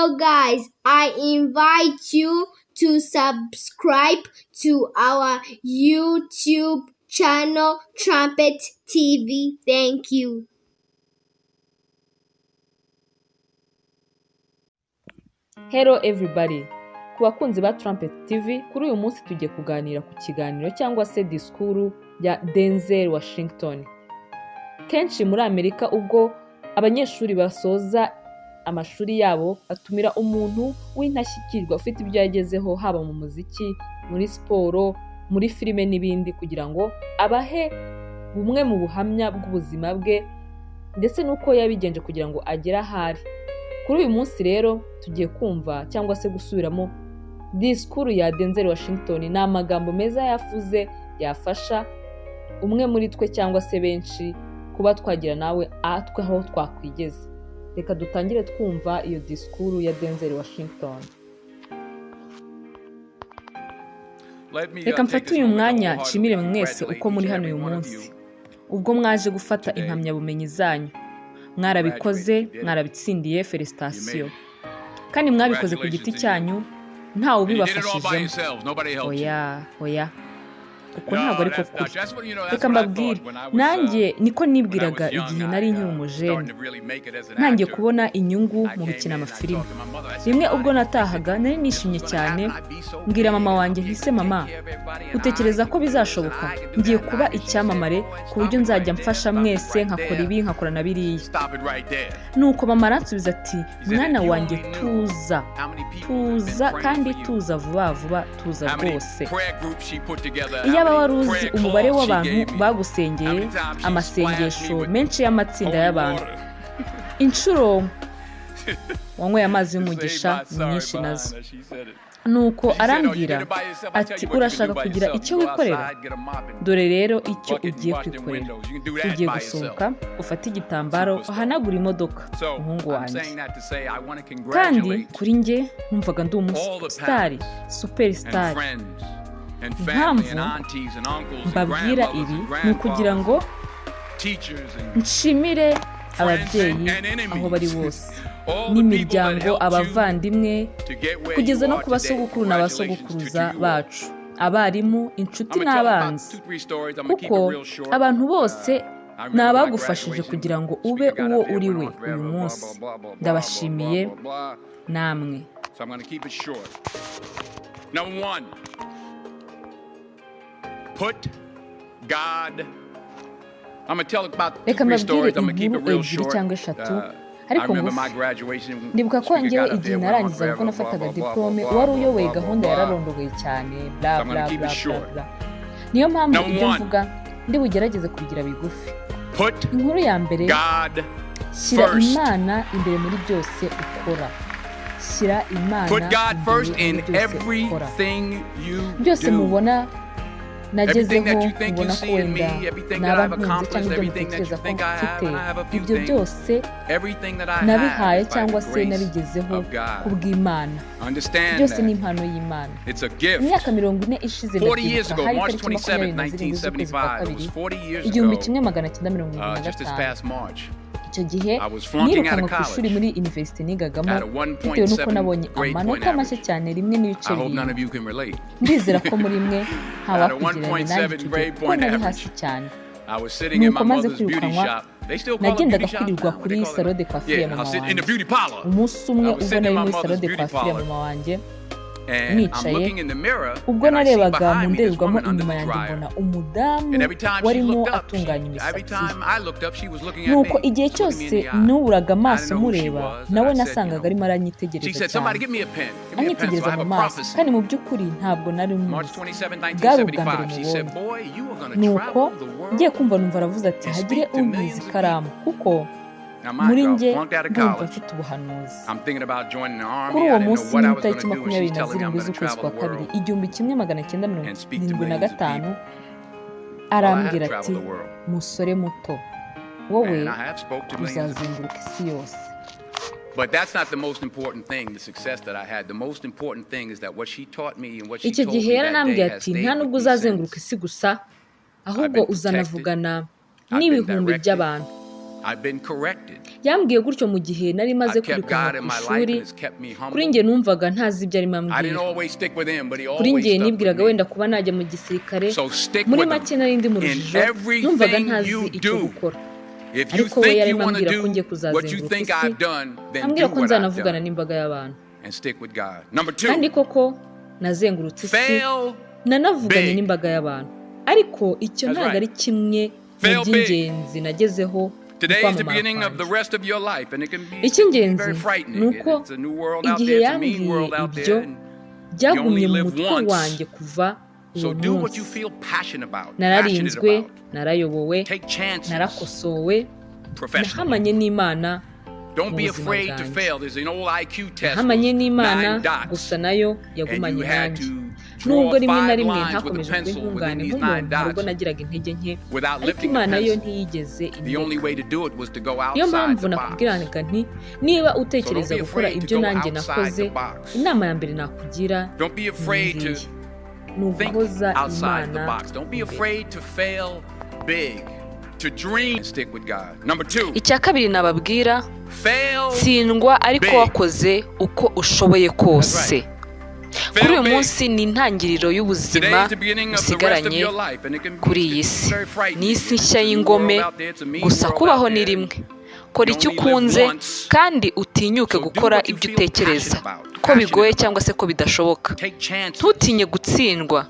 So guys, I invite you to subscribe to our YouTube channel Trumpet TV. Thank you. Hello everybody. Ku bakunzi ba Trumpet TV, kuri uyu munsi tugiye kuganira ku kiganiro cyangwa se disikuru ya Denzer Washington. Kenshi muri Amerika ubwo abanyeshuri basoza amashuri yabo batumira umuntu w'intashyikirwa ufite ibyo yagezeho haba mu muziki, muri siporo, muri filime n'ibindi kugira ngo abahe bumwe mu buhamya bw'ubuzima bwe ndetse n'uko yabigenje kugira ngo agere ahari. Kuri uyu munsi rero tugiye kumva cyangwa se gusubiramo disikuru ya Denzer Washington. Ni amagambo meza yafuze yafasha umwe muri twe cyangwa se benshi kuba twagira nawe atwe aho twakwigeze. Reka dutangire twumva iyo disikuru ya Denzer Washington. Reka mfate uyu mwanya nshimire mwese uko muri hano uyu munsi ubwo mwaje gufata impamyabumenyi zanyu. Mwarabikoze, mwarabitsindiye, felicitasiyo. Kandi mwabikoze ku giti cyanyu ntawe ubibafashijemo. Oya uko ntabwo ariko kuri. Reka mbabwire, nanjye niko nibwiraga igihe nari nkiri umujene ntangiye kubona inyungu mu gukina amafilime. Rimwe ubwo natahaga nari nishimye cyane, mbwira mama wanjye ntise mama, utekereza ko bizashoboka ngiye kuba icyamamare ku buryo nzajya mfasha mwese nkakora ibi nkakora na biriya. Nuko mama aransubiza ati mwana wanjye tuza kandi tuza vuba vuba, tuza rwose. Iyaba wari uzi umubare w'abantu bagusengeye, amasengesho menshi y'amatsinda y'abantu, inshuro wanyweye amazi y'umugisha nyinshi nazo. Nuko arambwira ati urashaka kugira icyo wikorera? Dore rero icyo ugiye kwikorera. Ugiye gusohoka ufate igitambaro uhanagura imodoka, umuhungu wanjye. Kandi kuri njye numvaga ndi umusitari, superstar. Impamvu mbabwira ibi ni ukugira ngo nshimire ababyeyi aho bari bose n'imiryango, abavandimwe, kugeza no ku basogokuru n'abasogokuruza bacu, abarimu, inshuti n'abanzi, kuko abantu bose ni abagufashije kugira ngo ube uwo uri we uyu munsi. Ndabashimiye namwe. Reka mbabwire inkuru ebyiri cyangwa eshatu ariko ngufi. Ndibuka ko njyewe igihe narangizaga ko nafataga diplome, wari uyoboye gahunda yararondogoye cyane bla bla bla bla. Niyo mpamvu ibyo mvuga ndi bugerageze kubigira bigufi. Inkuru ya mbere, shyira Imana imbere muri byose ukora. Shyira Imana imbere muri byose ukora. Byose mubona nagezeho, mubona ko wenda naba ntunze cyangwa ibyo mutekereza ko mfite, ibyo byose nabihaye cyangwa se nabigezeho kubw'Imana. Byose ni impano y'Imana. Imyaka 40 ishize ndabyibuka, hari tariki 27 z'ukwezi kwa kabiri 1975. Icyo gihe nirukanwe ku ishuri muri university nigagamo bitewe n'uko nabonye amanota make cyane, 1.7. Ndizera ko muri mwe ntawakugereranya nanjye kuko nari hasi cyane. Nuko maze kwirukanwa nagendaga kwirirwa kuri salon de coiffure ya mama wanjye. Umunsi umwe ubwo nari muri salon de coiffure ya mama wanjye nicaye, ubwo narebaga mu ndorerwamo inyuma yanjye mbona umudamu warimo atunganya imisatsi ye. Nuko igihe cyose nuburaga amaso mureba, nawe nasangaga arimo aranyitegereza cyane, anyitegereza mu maso, kandi mu by'ukuri ntabwo nari muzi. Bwari ubwa mbere mubonye. Nuko ngiye kumva numva aravuze ati hagire untiza ikaramu kuko muri njye ndumva mfite ubuhanuzi. Kuri uwo munsi ni itariki 27 z'ukwezi kwa kabiri 1975, arambwira ati musore muto, wowe uzazenguruka isi yose. Icyo gihe yaranambwiye ati nta nubwo uzazenguruka isi gusa, ahubwo uzanavugana n'ibihumbi by'abantu. yambwiye gutyo mu gihe nari maze kwirukanka ku ishuri. Kuri njye numvaga ntazi ibyo arimo ambwira. Kuri njye nibwiraga wenda kuba najya mu gisirikare. Muri make nari ndi mu rujijo, numvaga ntazi icyo gukora. Ariko we yarimo ambwira ko ngiye kuzazenguruka isi, ambwira ko nzanavugana n'imbaga y'abantu. Kandi koko nazengurutse isi, nanavuganye n'imbaga y'abantu. Ariko icyo ntabwo ari kimwe mu by'ingenzi nagezeho. Icy'ingenzi ni uko igihe yambwiye ibyo byagumye mu mutwe wanjye kuva uwo munsi. Nararinzwe, narayobowe, narakosowe, nahamanye n'Imana mu buzima bwanjye. Nahamanye n'Imana gusa nayo yagumanye nanjye. Nubwo rimwe na rimwe ntakomeje kuba intungane nk'umuntu, ubwo nagiraga intege nke, ariko Imana yo ntiyigeze indeka. Niyo mpamvu nakubwiraga nti niba utekereza gukora ibyo nanjye nakoze, inama ya mbere nakugira ni uguhoza Imana imbere. Icya kabiri nababwira, tsindwa ariko wakoze uko ushoboye kose. Kuri uyu munsi ni intangiriro y'ubuzima usigaranye kuri iyi si. Ni isi nshya y'ingome, gusa kubaho ni rimwe. Kora icyo ukunze kandi utinyuke gukora ibyo utekereza ko bigoye cyangwa se ko bidashoboka. Ntutinye gutsindwa,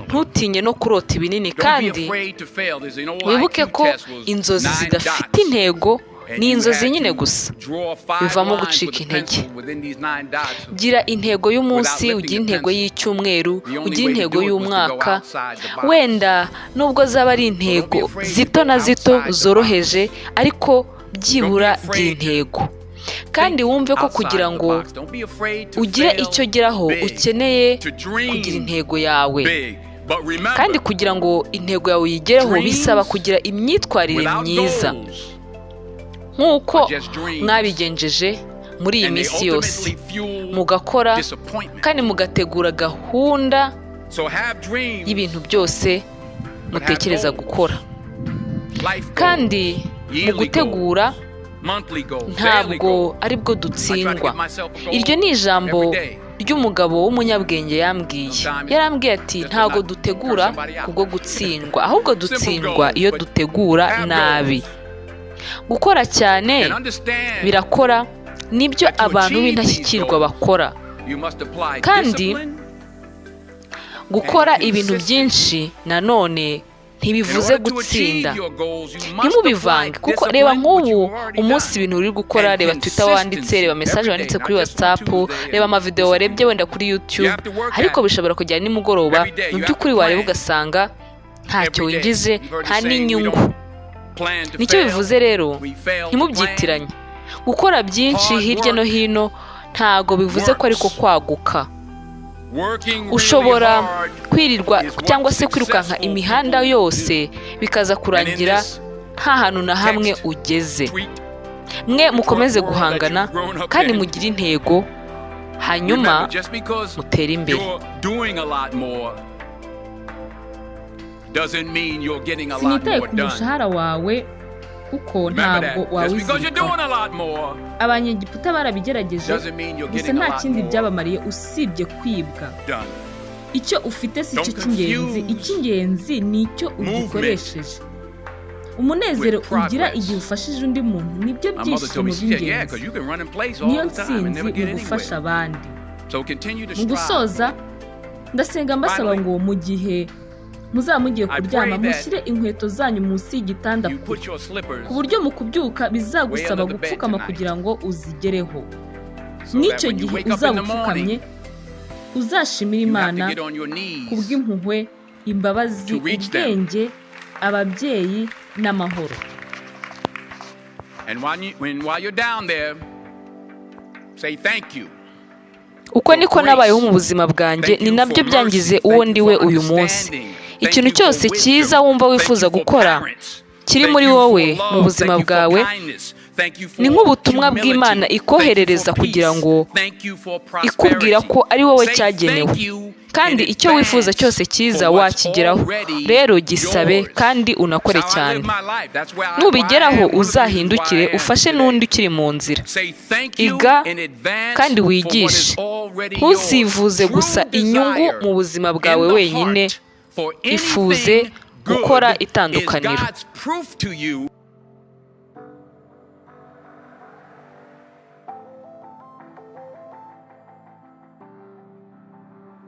ntutinye no kurota ibinini, kandi wibuke ko inzozi zidafite intego ni inzozi nyine gusa, bivamo gucika intege. Gira intego y'umunsi, ugira intego y'icyumweru, ugira intego y'umwaka. Wenda nubwo zaba ari intego zito na zito zoroheje, ariko byibura gira intego. Kandi wumve ko kugira ngo ugire icyo geraho ukeneye kugira intego yawe. Kandi kugira ngo intego yawe uyigereho bisaba kugira imyitwarire myiza, nk'uko mwabigenjeje muri iyi minsi yose, mugakora kandi mugategura gahunda y'ibintu byose mutekereza gukora. Kandi mu gutegura ntabwo ari bwo dutsindwa. Iryo ni ijambo ry'umugabo w'umunyabwenge yambwiye. Yarambwiye ati ntabwo dutegura kubwo gutsindwa, ahubwo dutsindwa iyo dutegura nabi. Gukora cyane birakora, nibyo abantu b'indashyikirwa bakora. Kandi gukora ibintu byinshi nanone ntibivuze gutsinda. Ntimubivange, kuko reba nk'ubu umunsi ibintu uri gukora, reba Twitter wanditse, reba message wanditse kuri WhatsApp, reba amavideo warebye wenda kuri YouTube, ariko bishobora kujya nimugoroba mu by'ukuri wareba ugasanga ntacyo winjize, nta n'inyungu. Nicyo bivuze rero, ntimubyitiranye. Gukora byinshi hirya no hino ntago bivuze ko ariko kwaguka. Ushobora kwirirwa cyangwa se kwirukanka imihanda yose bikaza kurangira nta hantu na hamwe ugeze. Mwe mukomeze guhangana kandi mugire intego, hanyuma mutere imbere. Sinitaye ku mushahara wawe kuko ntabwo wawizirika. Abanyegiputa barabigerageje, gusa nta kindi byabamariye usibye kwibwa. Icyo ufite si cyo cy'ingenzi, icy'ingenzi ni icyo ugikoresheje. Umunezero ugira igihe ufashije undi muntu nibyo byishimo by'ingenzi, niyo ntsinzi mu gufasha abandi. Mu gusoza, ndasenga mbasaba ngo mu gihe muzamugiye kuryama mushyire inkweto zanyu munsi y'igitanda ku buryo mu kubyuka bizagusaba gupfukama kugira ngo uzigereho. N'icyo gihe uzaba upfukamye uzashimira Imana kubw'impuhwe, imbabazi, ubwenge, ababyeyi n'amahoro. Uko niko nabayeho mu buzima bwanjye, ni nabyo byangize uwo ndiwe uyu munsi. Ikintu cyose cyiza wumva wifuza gukora kiri muri wowe mu buzima bwawe ni nk'ubutumwa bw'Imana ikoherereza kugira ngo ikubwira ko ari wowe cyagenewe. kandi icyo wifuza cyose cyiza wakigeraho. Rero gisabe kandi unakore cyane. Nubigeraho uzahindukire ufashe n'undi ukiri mu nzira. Iga kandi wigishe. Ntuzifuze gusa inyungu mu buzima bwawe wenyine, ifuze gukora itandukaniro.